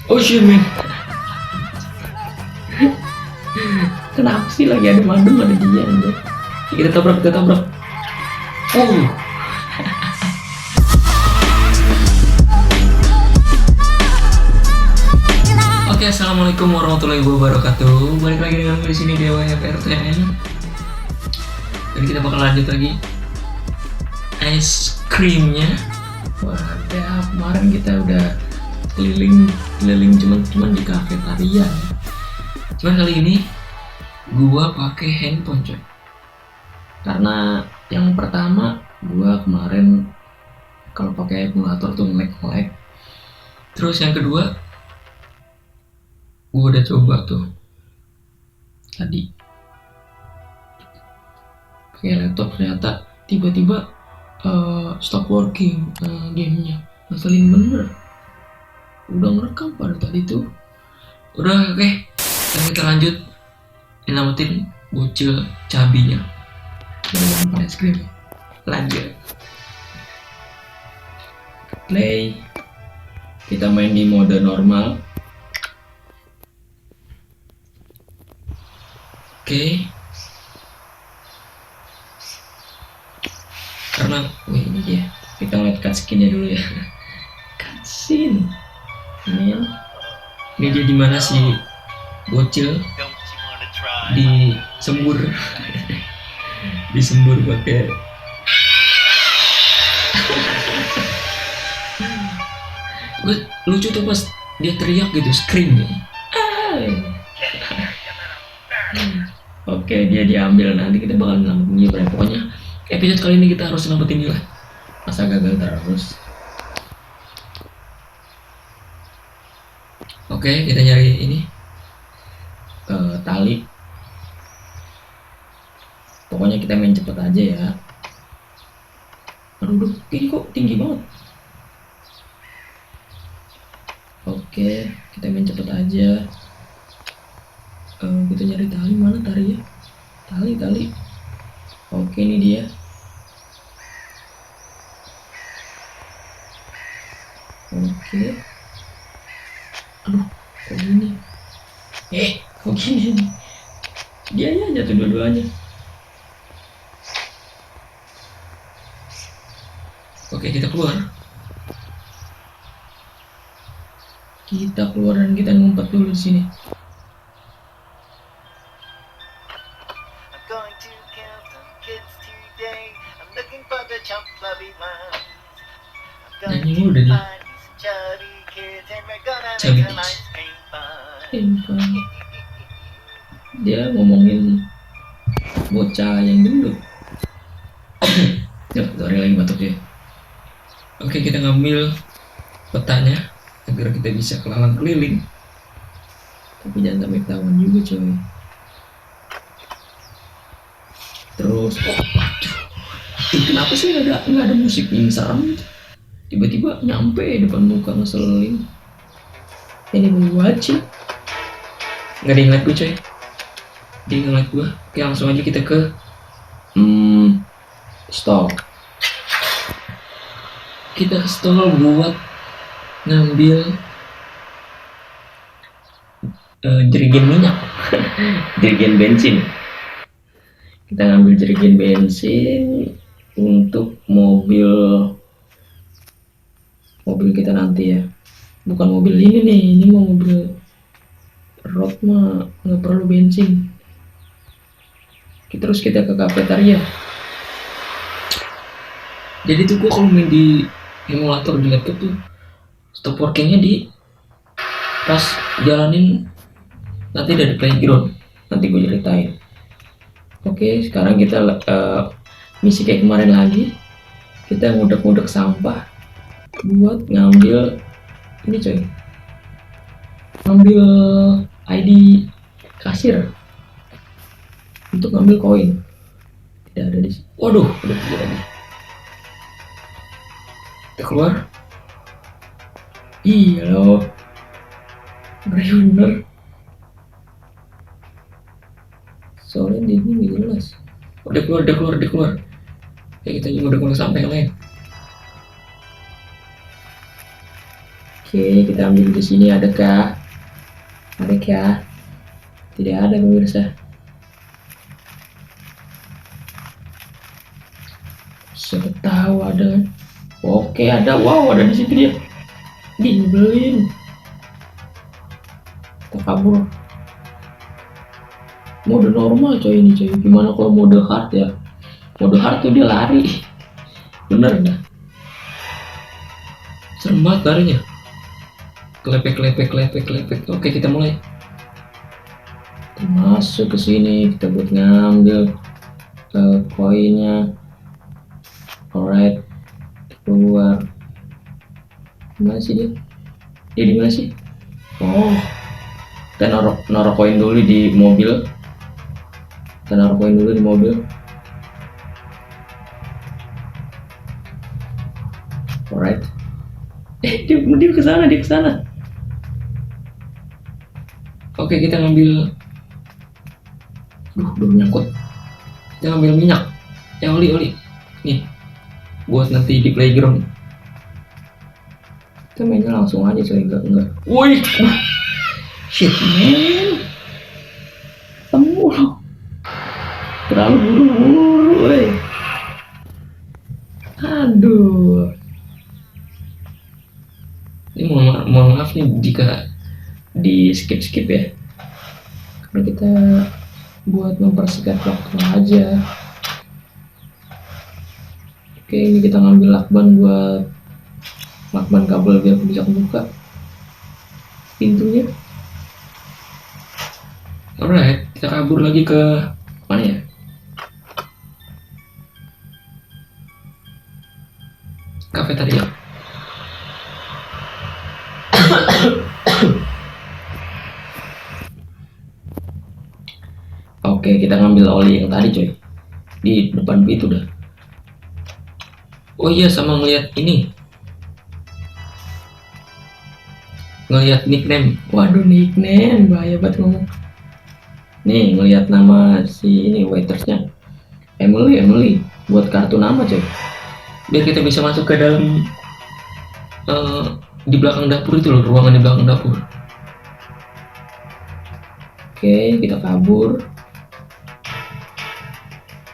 Oh shit man. Kenapa sih lagi ada madem ada dia anjir. Kita tabrak. Oh. Oke, assalamualaikum warahmatullahi wabarakatuh. Balik lagi dengan gue di sini Dewa FRTN. Dan kita bakal lanjut lagi es krimnya. Wadah, kemarin kita udah keliling cuman di kafetaria. Cuman kali ini gua pakai handphone coy. Karena yang pertama gua kemarin kalau pakai emulator tuh nge-lag. Terus yang kedua gua udah coba tuh tadi pakai laptop, ternyata tiba-tiba stop working gamenya. Ngeselin bener. Udah ngerekam pada tadi tuh. Udah oke. Dan kita lanjut nyelamatin bocil cabinya. Jangan pakai es krim. Lanjut. Play. Kita main di mode normal. Oke. Karena ini dia. Kita lihat cutscene-nya dulu ya. Cutscene. Ini dia di mana si bocil disembur pakai lucu tuh pas dia teriak gitu, scream ya. Oke, dia diambil, nanti kita bakal nyelamatin dia. Pokoknya episode kali ini kita harus nyelamatin dia lah, masa gagal terus. Oke, kita nyari ini tali. Pokoknya kita main cepet aja ya. Aduh, ini kok tinggi banget. Oke, kita main cepet aja. Kita nyari tali, mana talinya? Tali. Oke, ini dia. Oke. Aduh, kok gini? Kok gini nih? Dia aja jatuh dua-duanya. Oke, kita keluar dan kita ngumpet dulu di sini. Nyanyi udah nih. Cabi dia ngomongin bocah yang gendut. Sorry lagi batuk ya. Oke, kita ngambil petanya agar kita bisa kelalang keliling. Tapi jangan sampai ketahuan juga coy. Terus, waduh, kenapa sih nggak ada musik yang serem? Tiba-tiba nyampe depan muka ngeselin. Ini buat sih. Nggak ada yang like gue coy. Dia nggak like gue. Oke, langsung aja kita ke stop. Kita ke stall buat ngambil jerigen minyak. Jerigen bensin. Kita ngambil jerigen bensin untuk mobil kita nanti ya. Bukan mobil ini nih, ini mau mobil road mah nggak perlu bensin. Terus kita ke kafetaria. Jadi tuh gua kalau main di emulator di laptop tuh stop workingnya di pas jalanin nanti dari playground, nanti gue ceritain. Oke, sekarang kita misi kayak kemarin lagi. Kita ngudek sampah buat ngambil ini coy, ngambil ID kasir untuk ngambil koin. Tidak ada di sini. Waduh, udah tidak ada. Kita keluar. Iya loh, bener. Soalnya di sini nggak jelas. Udah keluar. Kayak kita juga udah keluar sampai yang lain. Oke, kita ambil di sini. Adakah? Adakah? Tidak ada pemirsa. Siapa tahu ada kan? Oke, ada. Wow, ada di situ dia. Nyebelin. Kita kabur. Mode normal coy ini coy. Gimana kalau mode hard ya? Mode hard tuh dia lari. Bener dah. Serem banget larinya. Kelepek. Oke, kita mulai. Kita masuk ke sini. Kita buat ngambil koinnya. Alright. Keluar. Gimana sih dia? Dia di mana sih? Oh. Kita naruh koin dulu di mobil. Alright. Dia ke sana. Oke, kita ngambil. Duh, nyangkut. Kita ngambil minyak. Oli. Nih. Buat nanti di playground. Kita mainnya langsung aja coy, enggak. Woi. Shit, man. Temu loh. Terlalu buru-buru, woi. Aduh. Ini mohon maaf nih jika di skip ya, karena kita buat mempersingkat waktu aja. Oke, ini kita ngambil lakban kabel biar bisa kebuka pintunya. Alright, kita kabur lagi ke mana ya? Kafetaria. Oke, kita ngambil oli yang tadi coy, di depan pintu dah. Oh iya, sama ngeliat nickname. Waduh, nickname bahaya banget ngomong. Nih, ngeliat nama si ini waitersnya, Emily. Buat kartu nama coy, biar kita bisa masuk ke dalam di belakang dapur itu loh, ruangan di belakang dapur. Oke, kita kabur.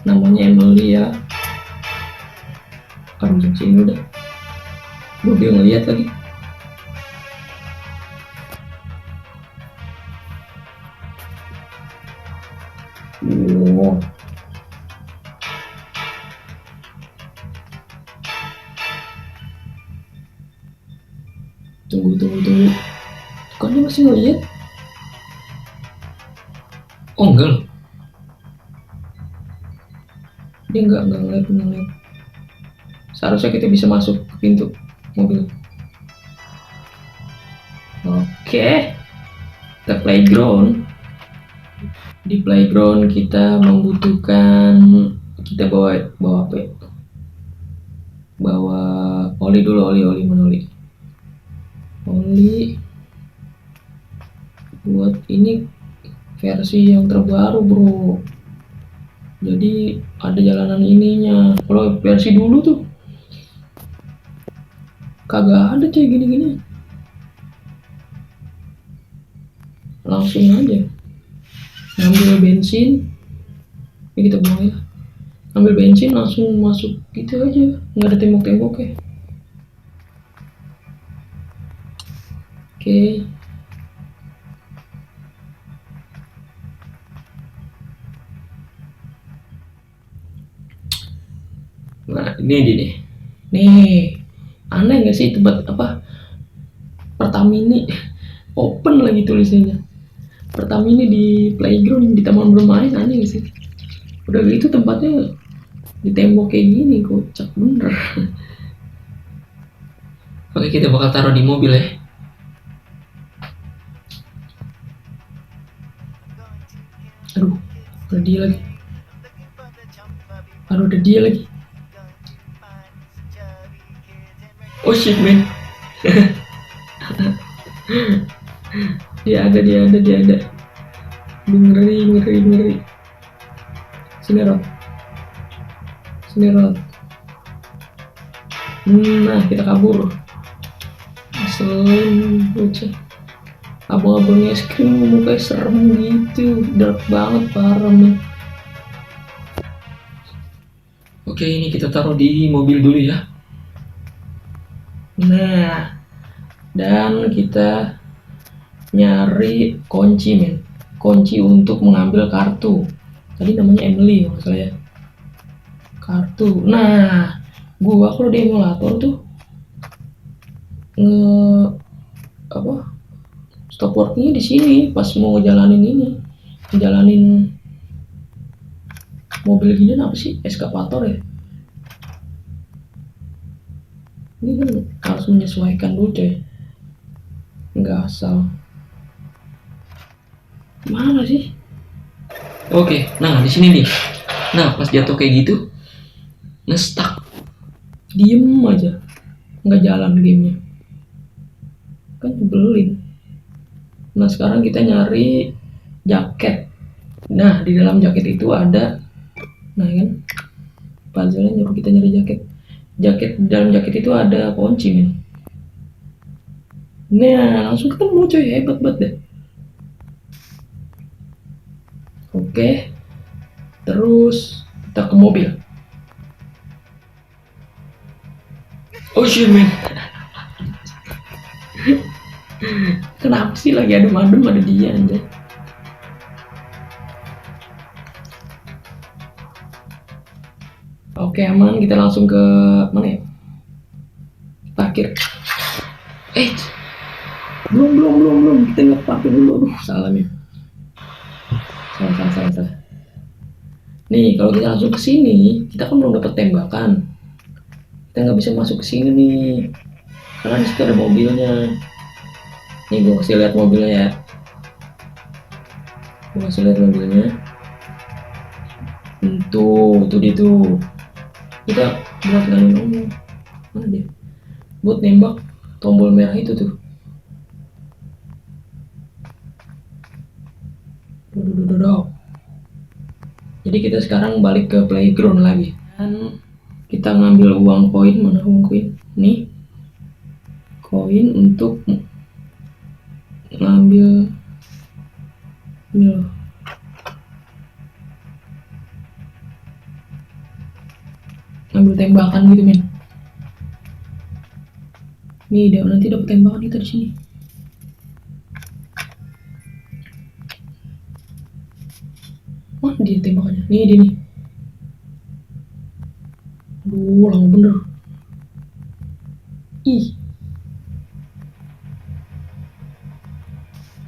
Namanya Emily ya. Aduh, sini udah. Dia ngeliat lagi. Wow. Tunggu. Kok dia masih ngeliat? Oh enggak loh. Dia enggak ngeliat. Seharusnya kita bisa masuk ke pintu mobil. Oke. Kita playground. Di playground kita membutuhkan, kita bawa apa ya? Bawa oli dulu, oli mana oli? Oli buat ini versi yang terbaru bro, jadi ada jalanan ininya. Kalau versi dulu tuh kagak ada coy gini. Langsung aja ngambil bensin, ini kita buang ya. Ambil bensin langsung masuk gitu aja, nggak ada tembok ya. Oke. Nah, ini nih, aneh nggak sih tempat apa? Pertamini open lagi tulisannya. Pertamini di playground, di taman bermain, aneh nggak sih? Udah gitu tempatnya di tembok kayak gini, kocak bener. Oke, kita bakal taruh di mobil ya. Aduh, ada dia lagi. Oh shit man. Dia ada. Ngeri. Sini Rod. Nah, kita kabur. ngeselin bocah. Abang-abangnya es krim mukanya serem gitu, dark banget, parah men. Oke, ini kita taruh di mobil dulu ya. Nah, dan kita nyari kunci men, kunci untuk mengambil kartu. Tadi namanya Emily kalau salah ya, kartu. Nah, gua kalau di emulator tuh apa, stop worknya di sini pas mau ngejalanin ini, ngejalanin mobil gini apa sih, eskavator ya. Ini kan harus menyesuaikan dulu coy, nggak asal. Mana sih? Oke, nah di sini nih. Nah pas jatuh kayak gitu, ngestak, diem aja, nggak jalan gamenya, kan nyebelin. Nah sekarang kita nyari jaket. Nah di dalam jaket itu ada, nah kan, puzzle-nya nyuruh kita nyari jaket. Jaket, dalam jaket itu ada kunci men. Nah langsung ketemu coy, hebat banget deh. Oke, terus kita ke mobil. Oh shit man, kenapa sih lagi adem-adem ada dia aja. Oke aman, kita langsung ke mana ya, parkir. Belum kita nggak parkir dulu. Aduh salah nih, salah. Nih kalau kita langsung ke sini, kita kan belum dapat tembakan, kita nggak bisa masuk ke sini nih karena di situ ada mobilnya. Nih gue kasih lihat mobilnya ya, gue kasih lihat mobilnya. Tuh dia tuh, kita buat ngomong mana dia, buat nembak tombol merah itu tuh. Duh. Jadi kita sekarang balik ke playground lagi dan kita ngambil uang koin. Mana uang koin? Nih koin untuk ngambil ini loh, ngambil tembakan gitu men. Nih nanti dapat tembakan kita di sini. Wah dia tembakannya, nih dia nih. Aduh lama bener. Ih.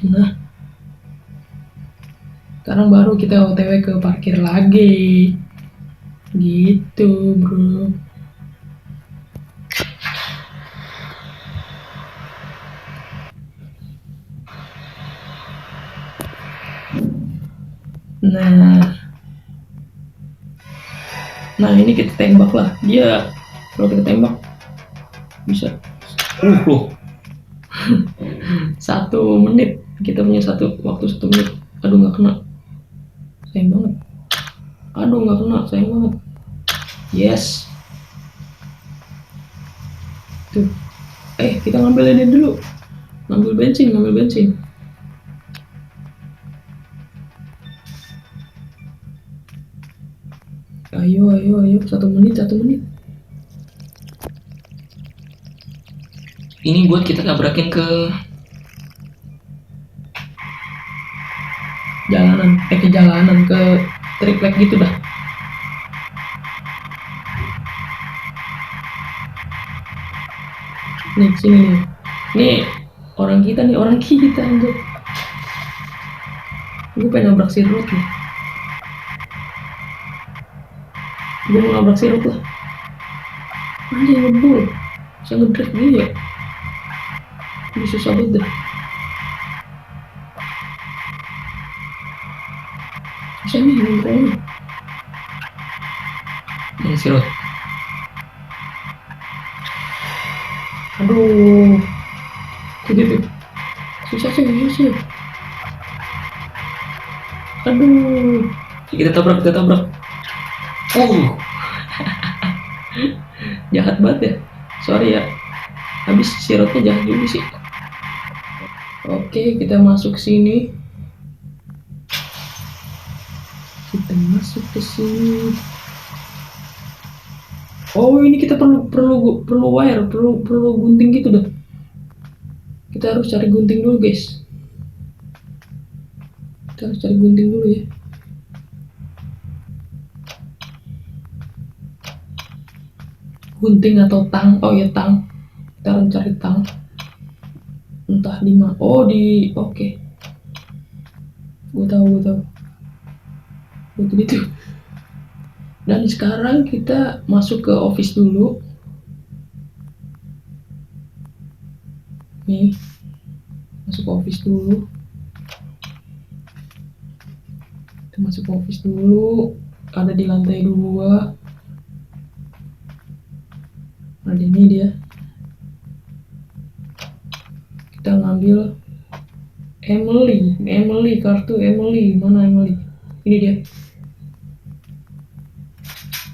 Nah sekarang baru kita OTW ke parkir lagi gitu bro. Nah ini kita tembak lah dia. Kalau kita tembak bisa loh 1 menit, kita punya waktu 1 menit. Aduh nggak kena, sayang banget. Nggak kena, sayang banget. Yes tuh, kita ngambil ini dulu, ngambil bensin. Ayo 1 menit. Ini buat kita tabrakin ke jalanan, ke triplek gitu dah. Nih sini nih orang kita anjir. Gue pengen nabrak si Ruth nih. Gue mau nabrak si Ruth lah. Anjir ngebul, bisa ngedrift gini ya. Ini susah banget dah. Susah nih ngontrolnya. Ini si Ruth. Aduh, gitu. Susah sih. Aduh, kita tabrak. Jahat banget ya, sorry ya. habis sirotnya jangan dulu sih. Oke, kita masuk sini. Kita masuk ke sini. Oh, ini kita perlu wire, perlu gunting gitu dah. Kita harus cari gunting dulu, guys. Kita harus cari gunting dulu ya. Gunting atau tang? Oh ya, tang. Kita harus cari tang. Entah di mana. Oh, di oke. Gue tahu. Itu. Dan sekarang kita masuk ke office dulu. Nih, masuk ke office dulu. Kita masuk ke office dulu. Ada di lantai 2. Nah, ini dia. Kita ngambil Emily, kartu Emily. Mana Emily? Ini dia.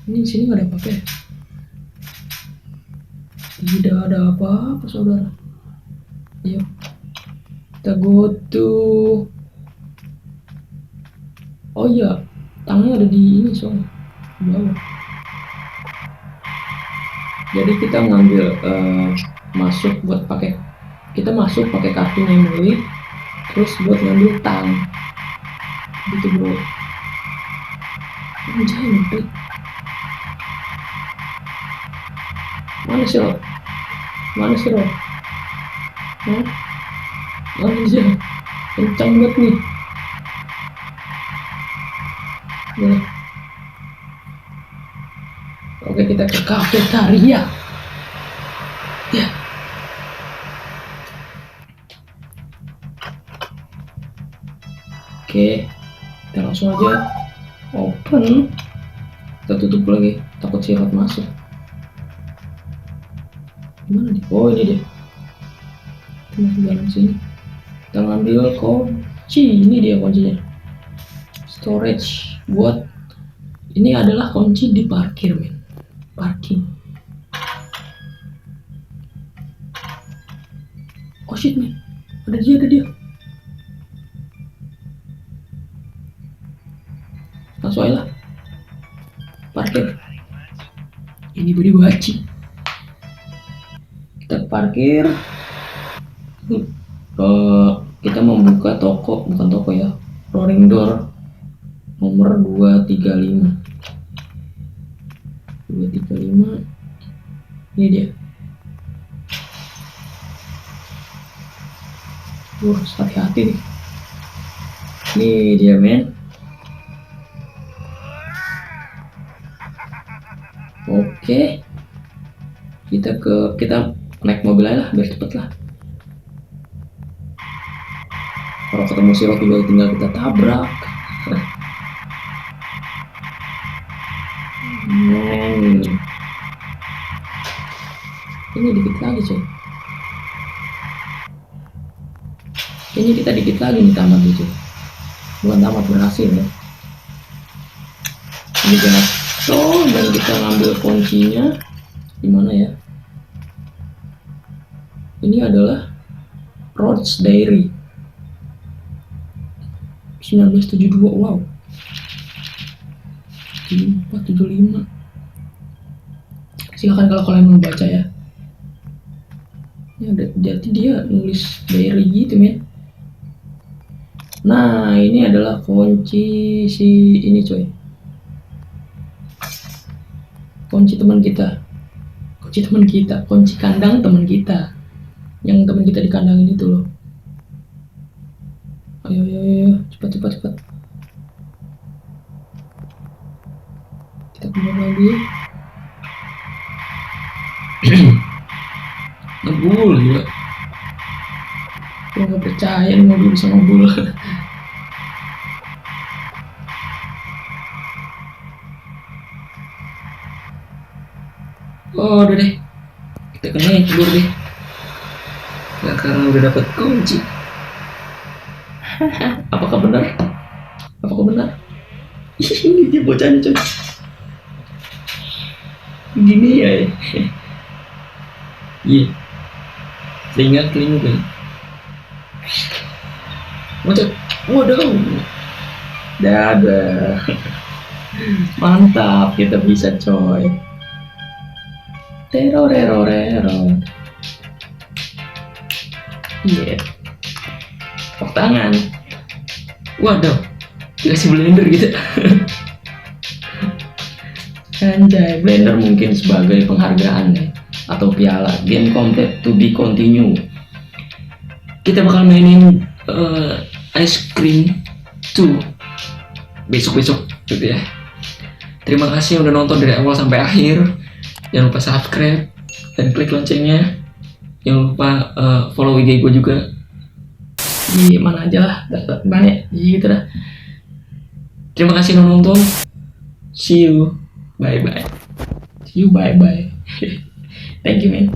Ini sini nggak ada apa-apa ya? Tidak ada apa-apa, saudara. Yuk, kita go to. Oh iya, tangannya ada di ini soalnya, di bawah. Jadi kita ngambil masuk buat pakai. Kita masuk pakai kartu Emily, terus buat ngambil tang. Gitu bro. Anjay, mana sih lo? Mana sih? Kencang banget nih. Boleh. Oke, kita ke kafetaria. Ya. Oke, kita langsung aja open. Kita tutup lagi, takut sirot masuk. Gimana nih? Oh, ini dia. Kita masuk dalam sini. Kita ngambil kunci. Ini dia kuncinya. Storage buat ini adalah kunci di parkir, men. Parking. Oh shit, men. Ada dia. Langsung aja lah. Parkir. Ini body baci. Kita parkir. Kita membuka toko, bukan toko ya, rolling door nomor 235. Ini dia. Harus hati-hati nih. Ini dia, men. Oke, kita naik mobil aja lah biar cepet lah. Kalau ketemu sirot juga tinggal kita tabrak. Ini dikit lagi coy. Kayaknya kita dikit lagi nih tamat nih coy. Bukan tamat, berhasil ya. Ini jangan. Dan kita ngambil kuncinya di mana ya? Ini adalah Rhodes Diary 1972. Wow, 7475. Silakan kalau kalian mau baca ya. Jadi dia nulis diary gitu, men. Nah, ini adalah kunci si ini coy. Kunci teman kita, kunci kandang teman kita, yang teman kita di kandang ini tuh loh. Ayo, cepat. Kita keluar lagi. Ngebul ya. Gue nggak percaya nih mobil bisa ngebul. Oh, udah deh, kita kena keluar deh. Nah, karena udah dapat kunci. Apakah benar? Ini dia bocahnya coy. Gini ya. Iya. telinga kan. Waduh, dadah. Mantap, kita bisa coy. Teror. Iya. Tepuk tangan. Waduh, dikasih blender gitu. Anjay, blender mungkin sebagai penghargaan ya, atau piala. Game complete to be continue. Kita bakal mainin Ice Cream 2 besok gitu ya. Terima kasih yang udah nonton dari awal sampai akhir. Jangan lupa subscribe dan klik loncengnya. Jangan lupa follow IG gue juga di mana aja lah, mana ya, gitu dah. Terima kasih udah nonton. See you, bye bye. Thank you man.